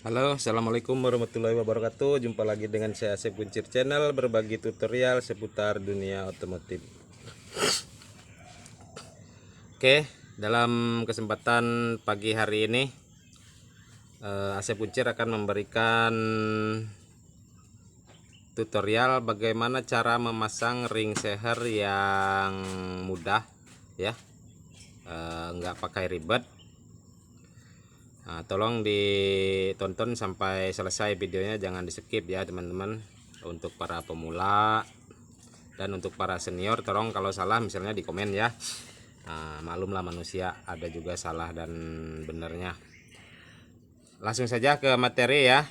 Halo, assalamualaikum warahmatullahi wabarakatuh. Jumpa lagi dengan saya Asep Kuncir Channel, berbagi tutorial seputar dunia otomotif. Oke, dalam kesempatan pagi hari ini Asep Kuncir akan memberikan tutorial bagaimana cara memasang ring seher yang mudah ya, nggak pakai ribet. Nah, tolong ditonton sampai selesai videonya, jangan di skip ya teman-teman. Untuk para pemula dan untuk para senior, tolong kalau salah misalnya di komen ya. Nah, maklumlah manusia, ada juga salah dan benernya. Langsung saja ke materi ya.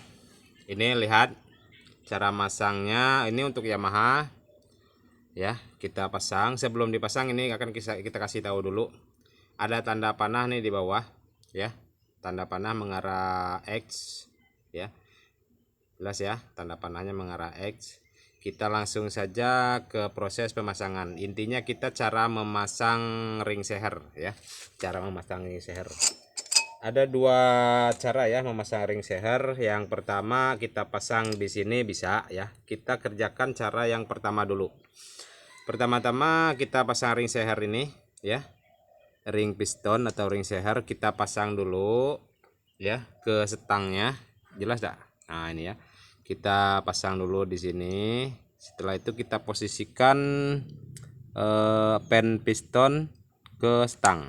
Ini lihat cara masangnya. Ini untuk Yamaha ya. Kita pasang. Sebelum dipasang ini akan kita kasih tahu dulu. Ada tanda panah nih di bawah ya. Tanda panah mengarah X ya, jelas ya, tanda panahnya mengarah X. Kita langsung saja ke proses pemasangan. Intinya kita cara memasang ring seher ya, cara memasang ring seher. Ada dua cara ya memasang ring seher. Yang pertama kita pasang di sini bisa ya. Kita kerjakan cara yang pertama dulu. Pertama-tama kita pasang ring seher ini ya, ring piston atau ring seher kita pasang dulu ya ke setangnya, jelas tak? Nah ini ya, kita pasang dulu di sini. Setelah itu kita posisikan pen piston ke stang.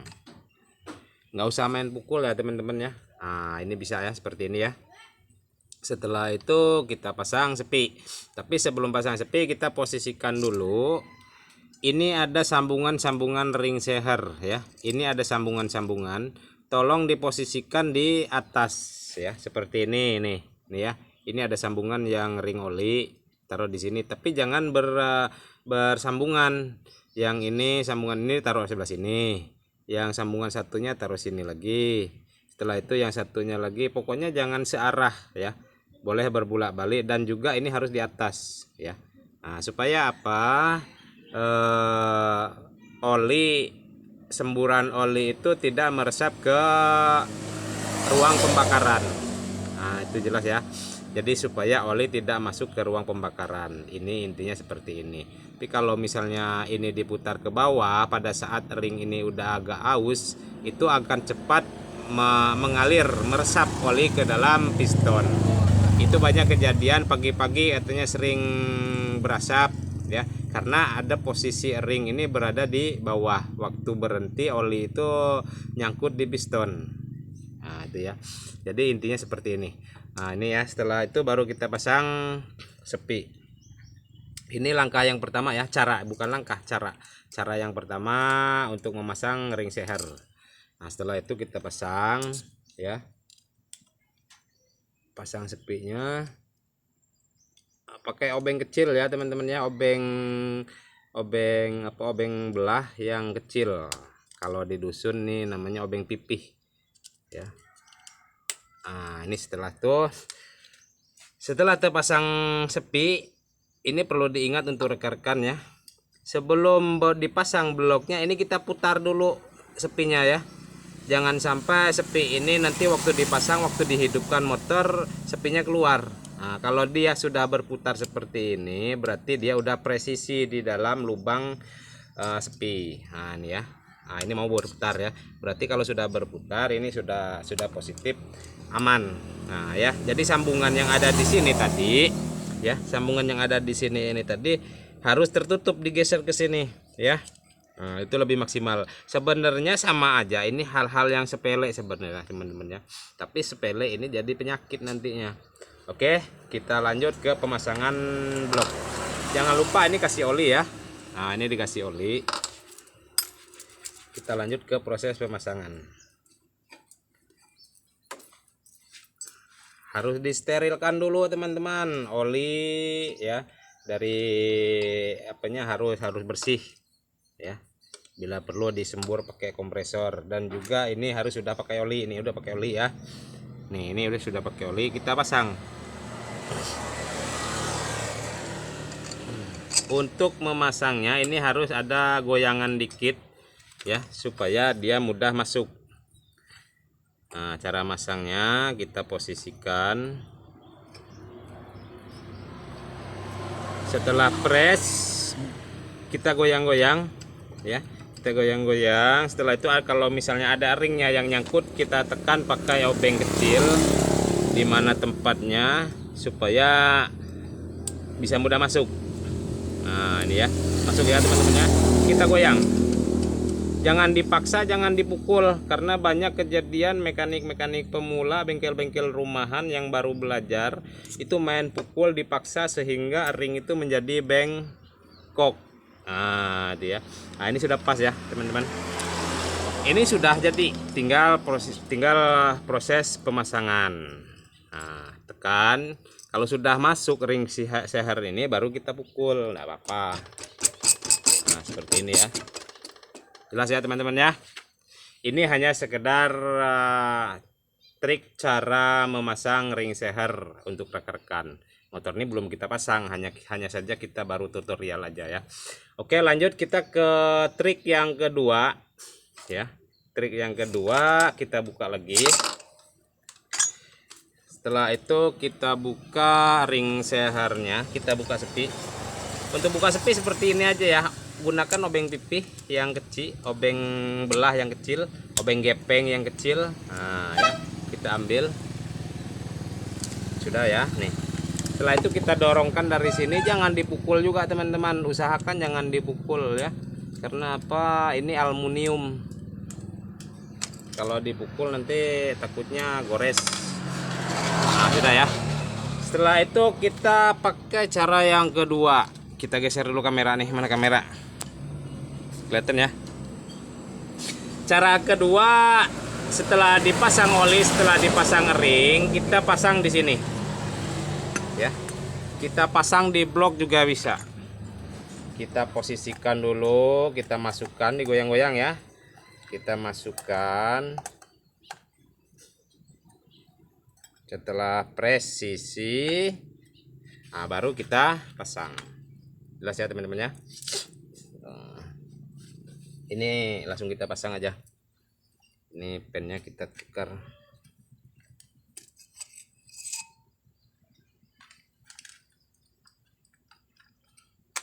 Nggak usah main pukul ya teman-teman ya. Nah ini bisa ya seperti ini ya. Setelah itu kita pasang sepi. Tapi sebelum pasang sepi kita posisikan dulu. Ini ada sambungan-sambungan ring seher ya. Ini ada sambungan-sambungan. Tolong diposisikan di atas ya, seperti ini nih ya. Ini ada sambungan yang ring oli, taruh di sini. Tapi jangan bersambungan. Yang ini sambungan ini taruh sebelah sini. Yang sambungan satunya taruh sini lagi. Setelah itu yang satunya lagi. Pokoknya jangan searah ya. Boleh berbulak-balik dan juga ini harus di atas ya. Nah, supaya apa? Semburan oli itu tidak meresap ke ruang pembakaran. Nah itu jelas ya, jadi supaya oli tidak masuk ke ruang pembakaran. Ini intinya seperti ini. Tapi kalau misalnya ini diputar ke bawah pada saat ring ini udah agak aus, itu akan cepat mengalir, meresap oli ke dalam piston. Itu banyak kejadian pagi-pagi katanya sering berasap ya, karena ada posisi ring ini berada di bawah. Waktu berhenti oli itu nyangkut di piston. Nah itu ya, jadi intinya seperti ini. Nah ini ya, setelah itu baru kita pasang sepi. Ini langkah yang pertama ya, cara, bukan langkah, cara yang pertama untuk memasang ring seher. Nah setelah itu kita pasang ya, pasang sepinya pakai obeng kecil ya teman-teman ya, obeng belah yang kecil. Kalau di dusun nih namanya obeng pipih ya. Nah ini setelah terpasang sepi, ini perlu diingat untuk rekan-rekan ya, sebelum dipasang bloknya ini kita putar dulu sepinya ya. Jangan sampai sepi ini nanti waktu dipasang, waktu dihidupkan motor, sepinya keluar. Nah, kalau dia sudah berputar seperti ini, berarti dia udah presisi di dalam lubang sepi. Nah ini ya, nah ini mau berputar ya. Berarti kalau sudah berputar ini sudah positif, aman. Nah ya, jadi sambungan yang ada di sini tadi ya, sambungan yang ada di sini ini tadi harus tertutup, digeser ke sini ya. Nah, itu lebih maksimal. Sebenarnya sama aja, ini hal-hal yang sepele sebenarnya teman-teman ya. Tapi sepele ini jadi penyakit nantinya. Oke, kita lanjut ke pemasangan blok. Jangan lupa ini kasih oli ya. Nah, ini dikasih oli. Kita lanjut ke proses pemasangan. Harus disterilkan dulu teman-teman. Oli ya, dari apanya harus bersih ya. Bila perlu disembur pakai kompresor, dan juga ini harus sudah pakai oli. Ini udah pakai oli ya. Nih ini udah sudah pakai oli, kita pasang. Untuk memasangnya ini harus ada goyangan dikit ya, supaya dia mudah masuk. Nah, cara masangnya kita posisikan. Setelah press kita goyang-goyang ya. Kita goyang-goyang. Setelah itu kalau misalnya ada ringnya yang nyangkut, kita tekan pakai obeng kecil di mana tempatnya supaya bisa mudah masuk. Nah, ini ya. Masuk ya teman-teman ya. Kita goyang. Jangan dipaksa, jangan dipukul, karena banyak kejadian mekanik-mekanik pemula, bengkel-bengkel rumahan yang baru belajar itu main pukul dipaksa sehingga ring itu menjadi bengkok. Nah, itu ya. Nah, ini sudah pas ya, teman-teman. Ini sudah jadi, tinggal proses pemasangan. Nah, tekan. Kalau sudah masuk ring seher ini baru kita pukul, enggak apa-apa. Nah, seperti ini ya. Jelas ya teman-teman ya. Ini hanya sekedar trik cara memasang ring seher untuk rekan-rekan. Motor ini belum kita pasang, hanya saja kita baru tutorial aja ya. Oke, lanjut kita ke trik yang kedua ya. Trik yang kedua kita buka lagi. Setelah itu kita buka ring sehernya, kita buka sepi. Untuk buka sepi seperti ini aja ya. Gunakan obeng pipih yang kecil, obeng belah yang kecil, obeng gepeng yang kecil. Nah ya, kita ambil. Sudah ya, nih. Setelah itu kita dorongkan dari sini, jangan dipukul juga teman-teman. Usahakan jangan dipukul ya. Karena apa? Ini aluminium. Kalau dipukul nanti takutnya gores. Nah, sudah ya. Setelah itu kita pakai cara yang kedua. Kita geser dulu kamera nih, mana kamera? Kelihatan ya. Cara kedua, setelah dipasang oli, setelah dipasang ring, kita pasang di sini. Ya. Kita pasang di blok juga bisa. Kita posisikan dulu, kita masukkan, digoyang-goyang ya. Kita masukkan. Setelah presisi, nah baru kita pasang. Jelas ya teman-teman ya. Ini langsung kita pasang aja. Ini pennya kita tukar.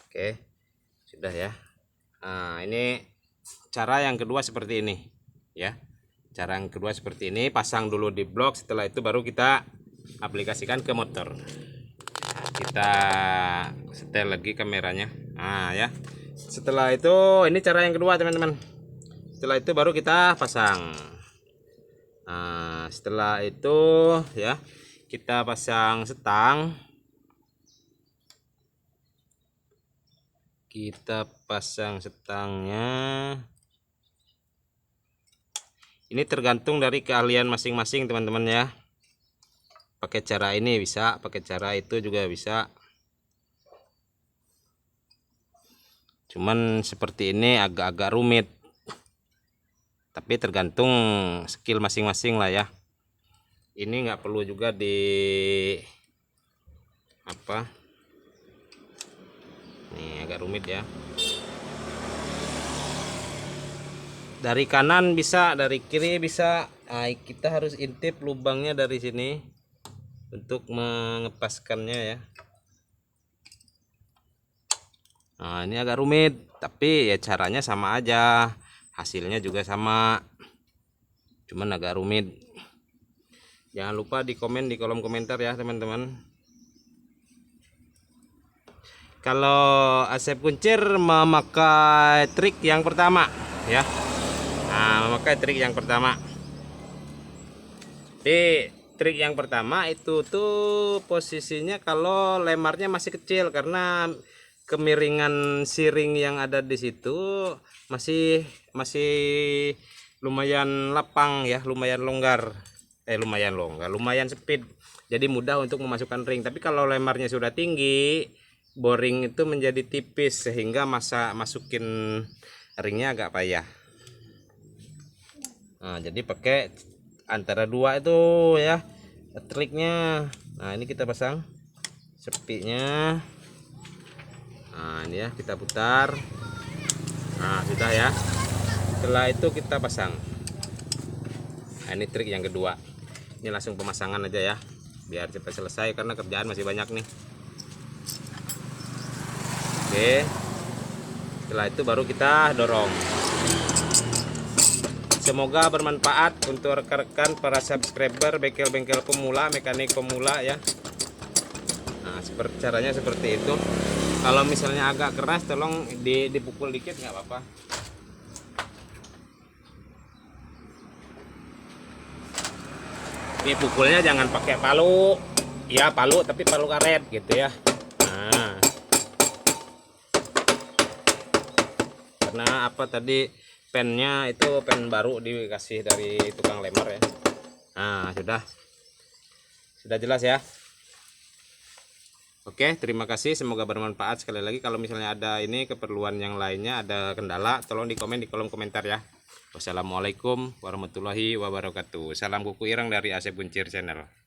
Oke, sudah ya. Nah, ini cara yang kedua seperti ini ya. Cara yang kedua seperti ini, pasang dulu di blok, setelah itu baru kita aplikasikan ke motor. Kita setel lagi kameranya. Nah ya. Setelah itu, ini cara yang kedua teman-teman. Setelah itu baru kita pasang. Nah, setelah itu ya, kita pasang setang. Kita pasang setangnya. Ini tergantung dari keahlian masing-masing teman-teman ya. Pakai cara ini bisa, pakai cara itu juga bisa. Cuman seperti ini agak-agak rumit. Tapi tergantung skill masing-masing lah ya. Ini nggak perlu juga di apa? Nih agak rumit ya. Dari kanan bisa, dari kiri bisa. Nah, kita harus intip lubangnya dari sini untuk mengepaskannya ya. Nah, ini agak rumit, tapi ya caranya sama aja, hasilnya juga sama, cuman agak rumit. Jangan lupa di komen di kolom komentar ya teman-teman. Kalau Asep Kuncir memakai trik yang pertama ya. Nah, memakai trik yang pertama. Di trik yang pertama itu tuh posisinya kalau lemarnya masih kecil, karena kemiringan siring yang ada di situ masih lumayan lapang ya, lumayan longgar, lumayan sempit, jadi mudah untuk memasukkan ring. Tapi kalau lemarnya sudah tinggi, boring itu menjadi tipis sehingga masukin ringnya agak payah. Nah, jadi pakai antara dua itu ya triknya. Nah, ini kita pasang sepinya. Nah, ini ya kita putar. Nah, sudah ya. Setelah itu kita pasang. Nah, ini trik yang kedua. Ini langsung pemasangan aja ya, biar cepat selesai karena kerjaan masih banyak nih. Oke, setelah itu baru kita dorong. Semoga bermanfaat untuk rekan-rekan para subscriber bengkel-bengkel pemula, mekanik pemula ya. Nah, caranya seperti itu. Kalau misalnya agak keras, tolong dipukul dikit nggak apa-apa. Ini pukulnya jangan pakai palu, ya palu tapi palu karet gitu ya. Nah, karena apa tadi pennya itu pen baru dikasih dari tukang lemar ya. Nah, sudah jelas ya. Oke, terima kasih, semoga bermanfaat. Sekali lagi kalau misalnya ada ini keperluan yang lainnya, ada kendala, tolong di komen di kolom komentar ya. Wassalamualaikum warahmatullahi wabarakatuh. Salam kuku ireng dari Asep Buncir Channel.